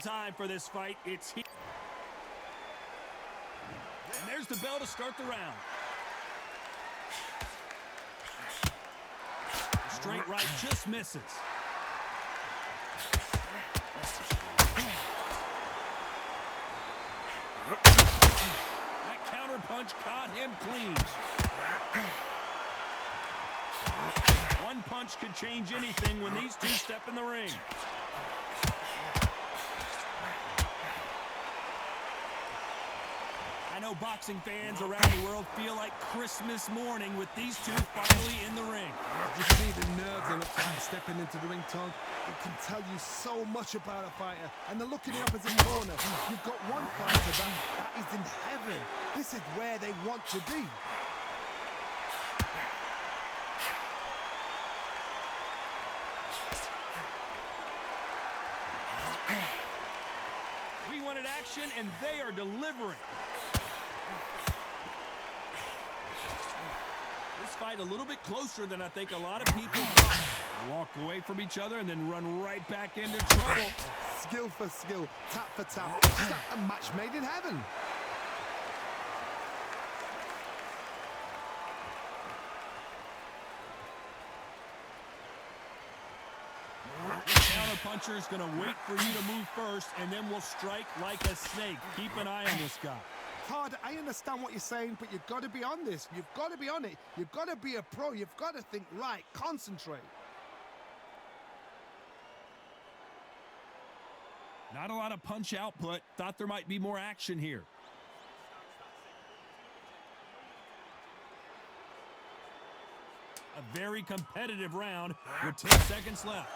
time for this fight. It's here. And there's the bell to start the round. Straight right just misses. That counter punch caught him clean. One punch could change anything when these two step in the ring. I know boxing fans around the world feel like Christmas morning with these two finally in the ring. You see the nerves on the fight stepping into the ring, Tom. It can tell you so much about a fighter. And the look in the opposite corner. You've got one fighter that is in heaven. This is where they want to be. We wanted action, and they are delivering. This fight a little bit closer than I think a lot of people thought. Walk away from each other and then run right back into trouble. Skill for skill, tap for tap. It's just a match made in heaven. Puncher is going to wait for you to move first, and then we'll strike like a snake. Keep an eye on this guy. Todd, I understand what you're saying, but you've got to be on this. You've got to be on it. You've got to be a pro. You've got to think right. Concentrate. Not a lot of punch output. Thought there might be more action here. A very competitive round with 10 seconds left.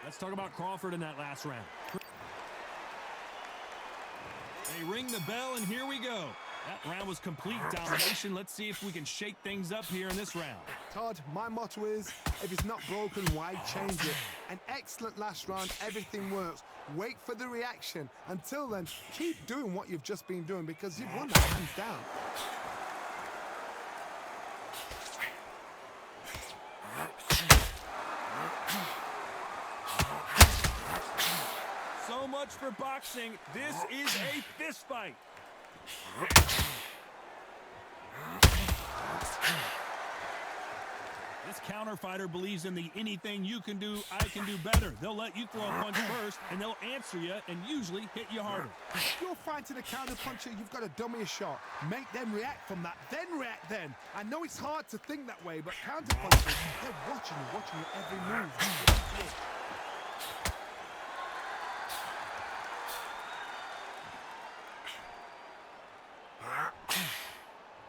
Let's talk about Crawford in that last round. They ring the bell, and here we go. That round was complete domination. Let's see if we can shake things up here in this round. Todd, my motto is, if it's not broken, why change it? An excellent last round, everything works. Wait for the reaction. Until then, keep doing what you've just been doing because you've won that hands down. So much for boxing. This is a fist fight. This counter fighter believes in the anything you can do, I can do better. They'll let you throw a punch first, and they'll answer you and usually hit you harder. You're fighting a counter puncher, you've got to dummy a shot. Make them react from that, then react then. I know it's hard to think that way, but counter punchers, they're watching you every move.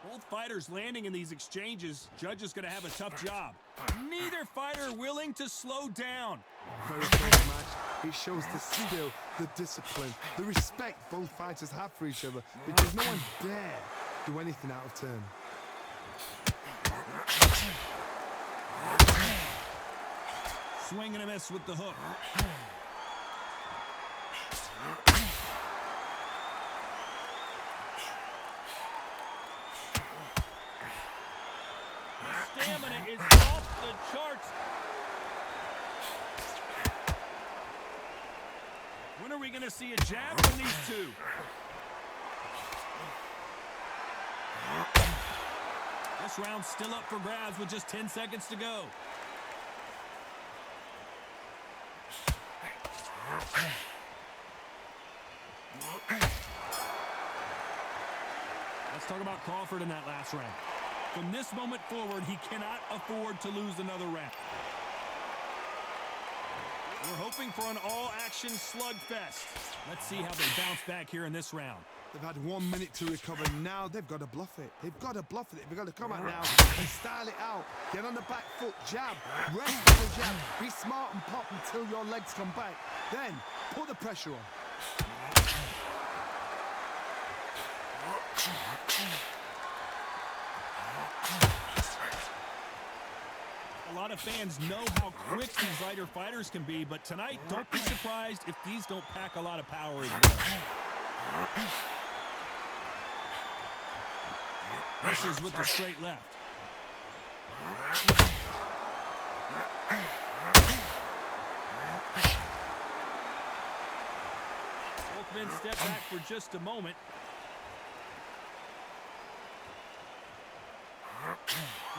Both fighters landing in these exchanges. Judge is going to have a tough job. Neither fighter willing to slow down. Very close match. It shows the skill, the discipline, the respect both fighters have for each other because no one dare do anything out of turn. Swing and a miss with the hook. Stamina is off the charts. When are we going to see a jab from these two? This round's still up for grabs with just 10 seconds to go. Let's talk about Crawford in that last round. From this moment forward, he cannot afford to lose another round. We're hoping for an all-action slugfest. Let's see how they bounce back here in this round. They've had 1 minute to recover. Now they've got to bluff it. They've got to bluff it. They've got to come out now and style it out. Get on the back foot, jab, rest on the jab. Be smart and pop until your legs come back. Then put the pressure on. A lot of fans know how quick these lighter fighters can be, but tonight, don't be surprised if these don't pack a lot of power as well. Misses with the straight left. Both men step back for just a moment.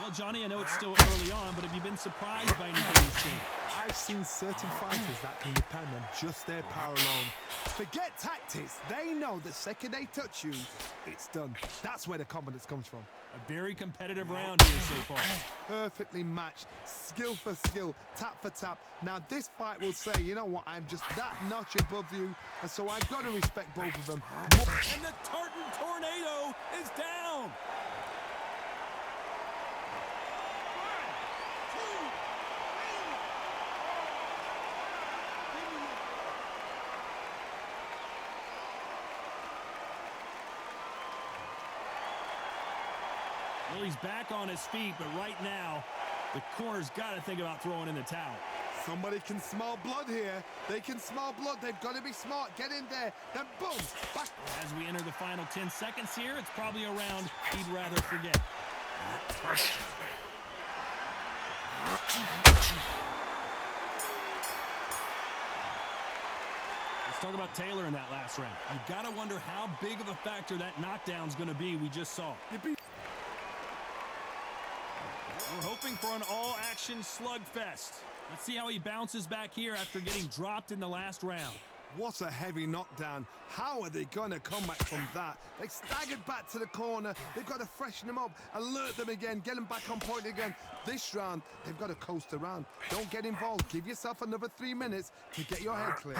Well, Johnny, I know it's still early on, but have you been surprised by anything you've seen? I've seen certain fighters that can depend on just their power alone. Forget tactics. They know the second they touch you, it's done. That's where the confidence comes from. A very competitive round here so far. Perfectly matched, skill for skill, tap for tap. Now this fight will say, you know what, I'm just that notch above you, and so I've got to respect both of them. And the Tartan Tornado is down. Well, he's back on his feet, but right now, the corner's got to think about throwing in the towel. Somebody can smell blood here. They can smell blood. They've got to be smart. Get in there. Then boom. Back. As we enter the final 10 seconds here, it's probably a round he'd rather forget. Let's talk about Taylor in that last round. You've got to wonder how big of a factor that knockdown's going to be we just saw. We're hoping for an all-action slugfest. Let's see how he bounces back here after getting dropped in the last round. What a heavy knockdown. How are they going to come back from that? They staggered back to the corner. They've got to freshen them up, alert them again, get them back on point again. This round, they've got to coast around. Don't get involved. Give yourself another 3 minutes to get your head clear.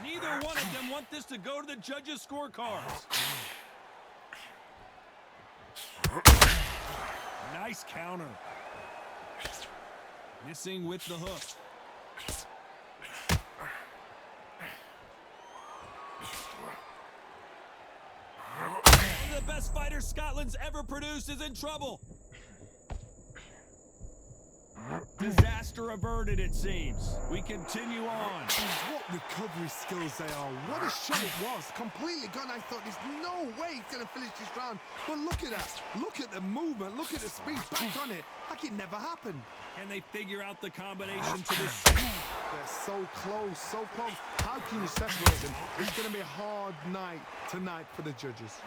Neither one of them want this to go to the judges' scorecards. Nice counter. Missing with the hook. One of the best fighters Scotland's ever produced is in trouble. Disaster averted, it seems. We continue on. What recovery skills they are. What a shot it was. Completely gone. I thought there's no way he's going to finish this round. But look at that. Look at the movement. Look at the speed. Back on it. Like it never happened. Can they figure out the combination to this? They're so close, so close. How can you separate them? It's going to be a hard night tonight for the judges.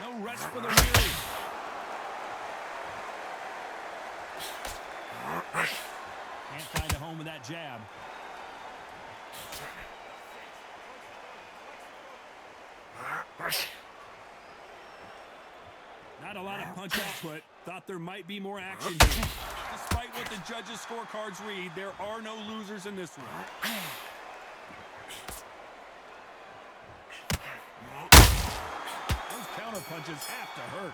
No rest for the weary. Can't find a home with that jab. Not a lot of punch output. Thought there might be more action here. Despite what the judges' scorecards read, there are no losers in this one. Counter punches have to hurt.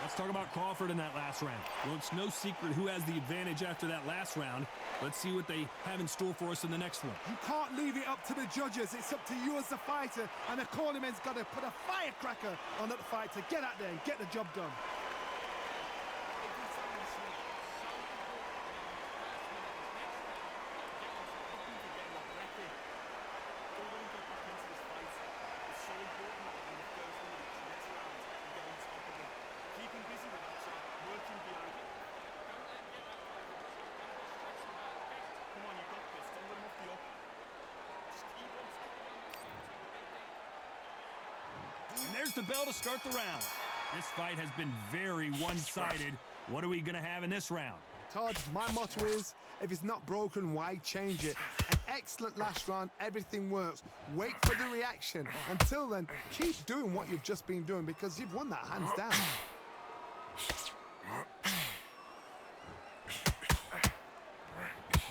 Let's talk about Crawford in that last round. Well, it's no secret who has the advantage after that last round. Let's see what they have in store for us in the next one. You can't leave it up to the judges. It's up to you as the fighter, and the cornerman's got to put a firecracker on that fight to get out there and get the job done. And there's the bell to start the round. This fight has been very one-sided. What are we going to have in this round? Todd, my motto is, if it's not broken, why change it? An excellent last round, everything works. Wait for the reaction. Until then, keep doing what you've just been doing because you've won that hands down.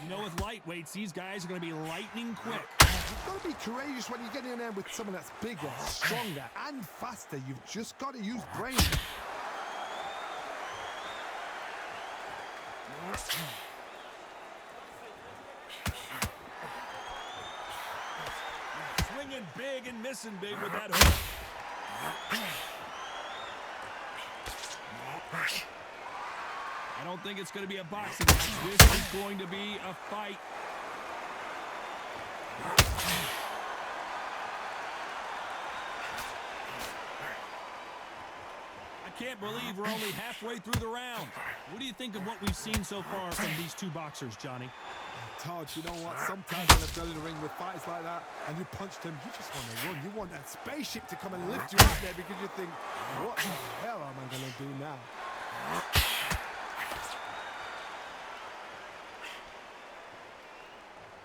You know, with lightweights, these guys are going to be lightning quick. You've got to be courageous when you get in there with someone that's bigger, stronger, and faster. You've just got to use brain. Swinging big big and missing big with that hook. I don't think it's going to be a boxing match. This is going to be a fight. I can't believe we're only halfway through the round. What do you think of what we've seen so far from these two boxers, Johnny? Todd, you know what? Sometimes when I've done in the ring with fights like that and you punched him, you just want to run. You want that spaceship to come and lift you up there because you think, what the hell am I going to do now?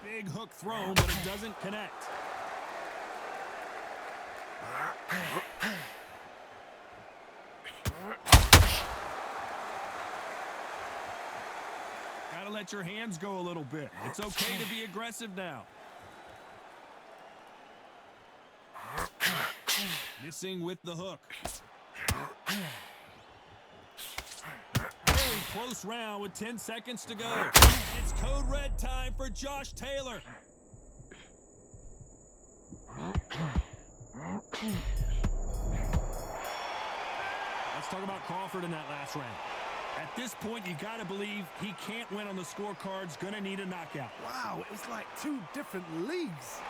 Big hook thrown, but it doesn't connect. Gotta let your hands go a little bit. It's okay to be aggressive now. Missing with the hook. Very close round with 10 seconds to go. It's code red time for Josh Taylor. Let's talk about Crawford in that last round. At this point, you gotta believe he can't win on the scorecards, gonna need a knockout. Wow, it's like two different leagues.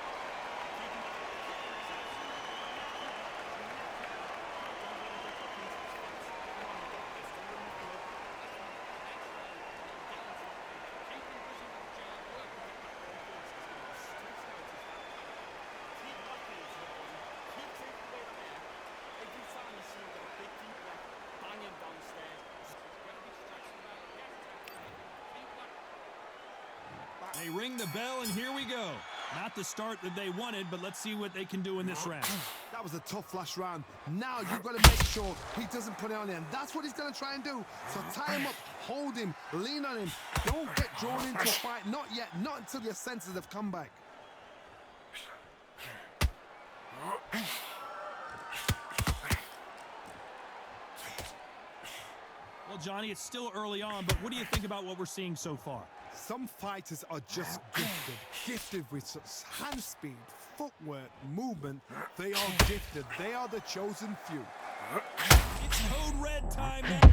They ring the bell, and here we go. Not the start that they wanted, but let's see what they can do in this round. That was a tough last round. Now you've got to make sure he doesn't put it on him. That's what he's going to try and do. So tie him up, hold him, lean on him. Don't get drawn into a fight. Not yet. Not until your senses have come back. Well, Johnny, it's still early on, but what do you think about what we're seeing so far? Some fighters are just gifted with such hand speed, footwork, movement. They are gifted. They are the chosen few. It's code red time now.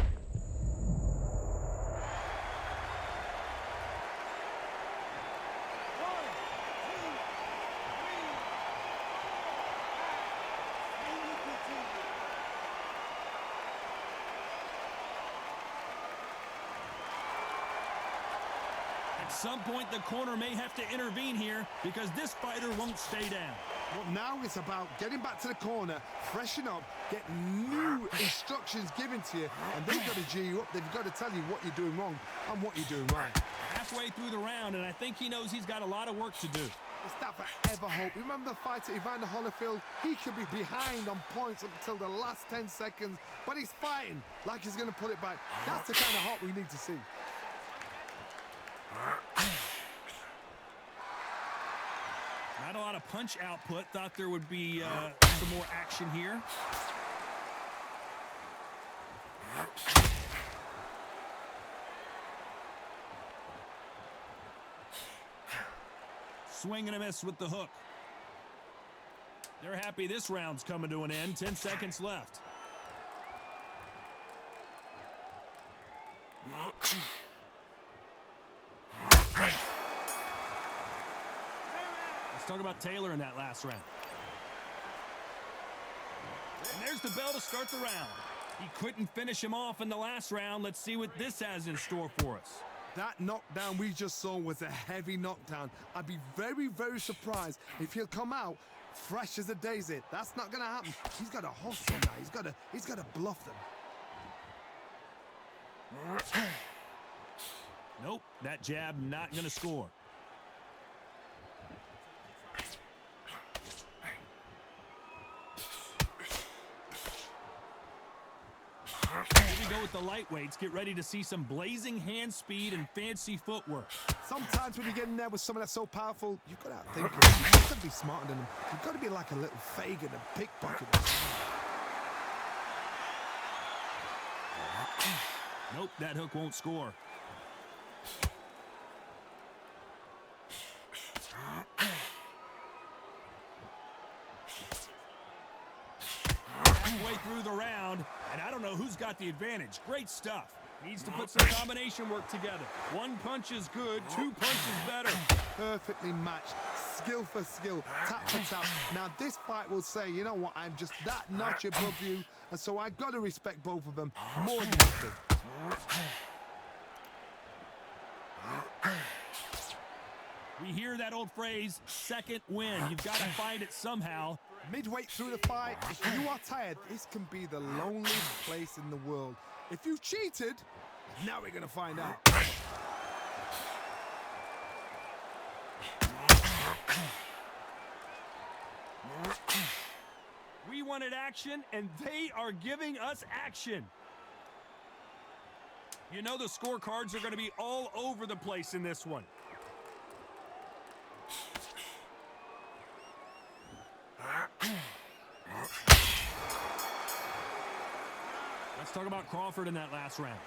At some point, the corner may have to intervene here because this fighter won't stay down. Well, now it's about getting back to the corner, freshen up, get new instructions given to you, and they've got to G you up. They've got to tell you what you're doing wrong and what you're doing right. Halfway through the round, and I think he knows he's got a lot of work to do. It's that forever hope. Remember the fighter Evander Holyfield? He could be behind on points up until the last 10 seconds, but he's fighting like he's going to pull it back. That's the kind of hope we need to see. Not a lot of punch output. Thought there would be some more action here. Swing and a miss with the hook. They're happy this round's coming to an end. 10 seconds left. Let's talk about Taylor in that last round. And there's the bell to start the round. He couldn't finish him off in the last round. Let's see what this has in store for us. That knockdown we just saw was a heavy knockdown. I'd be very, very surprised if he'll come out fresh as a daisy. That's not going to happen. He's got to hustle now. He's got to bluff them. Nope, that jab not going to score. Here we go with the lightweights. Get ready to see some blazing hand speed and fancy footwork. Sometimes when you get in there with someone that's so powerful, you've got to outthink him. You've got to be smarter than him. You've got to be like a little Fagin and pickpocket. Nope, that hook won't score. halfway through the round, and I don't know who's got the advantage. Great stuff. Needs to put some combination work together. One punch is good, two punches better. Perfectly matched, skill for skill, tap for tap. Now this fight will say, you know what, I'm just that notch above you, and so I got to respect both of them more than anything. We hear that old phrase, second win. You've got to find it somehow. Midway through the fight, if you are tired, this can be the loneliest place in the world. If you cheated, now we're going to find out. We wanted action, and they are giving us action. You know the scorecards are going to be all over the place in this one. Let's talk about Crawford in that last round.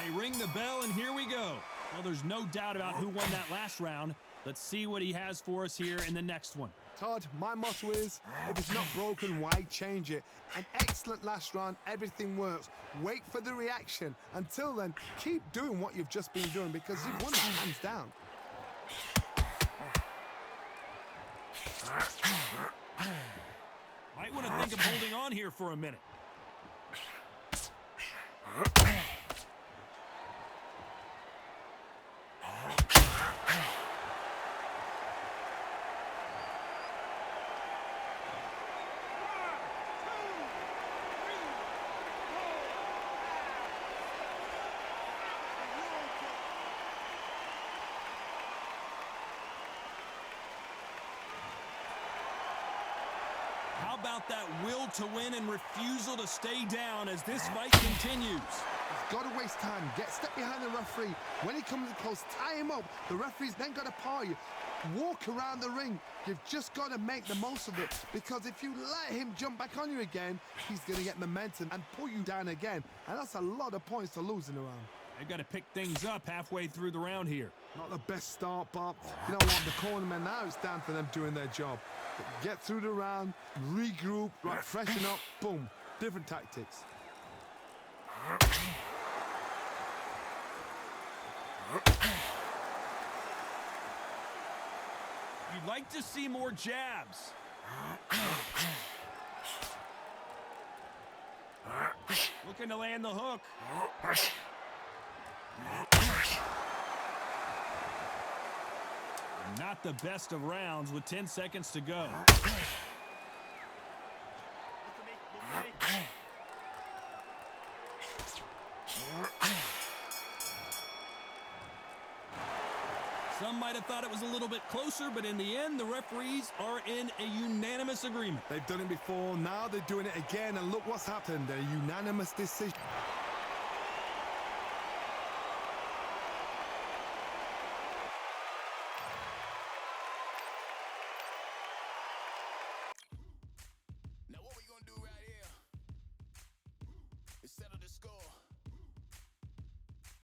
They ring the bell, and here we go. Well, there's no doubt about who won that last round. Let's see what he has for us here in the next one. Todd, my motto is, if it's not broken, why change it? An excellent last round, everything works. Wait for the reaction. Until then, keep doing what you've just been doing because you've won that hands down. Might want to think of holding on here for a minute. How about that will to win and refusal to stay down as this fight continues? He's got to waste time. Step behind the referee. When he comes close, tie him up. The referee's then got to power you. Walk around the ring. You've just got to make the most of it because if you let him jump back on you again, he's going to get momentum and pull you down again. And that's a lot of points to lose in a round. They've got to pick things up halfway through the round here. Not the best start, but you know what? The cornermen now, it's down to them doing their job. Get through the round, regroup, right, freshen up, boom. Different tactics. You'd like to see more jabs. Looking to land the hook. Not the best of rounds with 10 seconds to go. Some might have thought it was a little bit closer, but in the end, the referees are in a unanimous agreement. They've done it before, now they're doing it again, and look what's happened, a unanimous decision.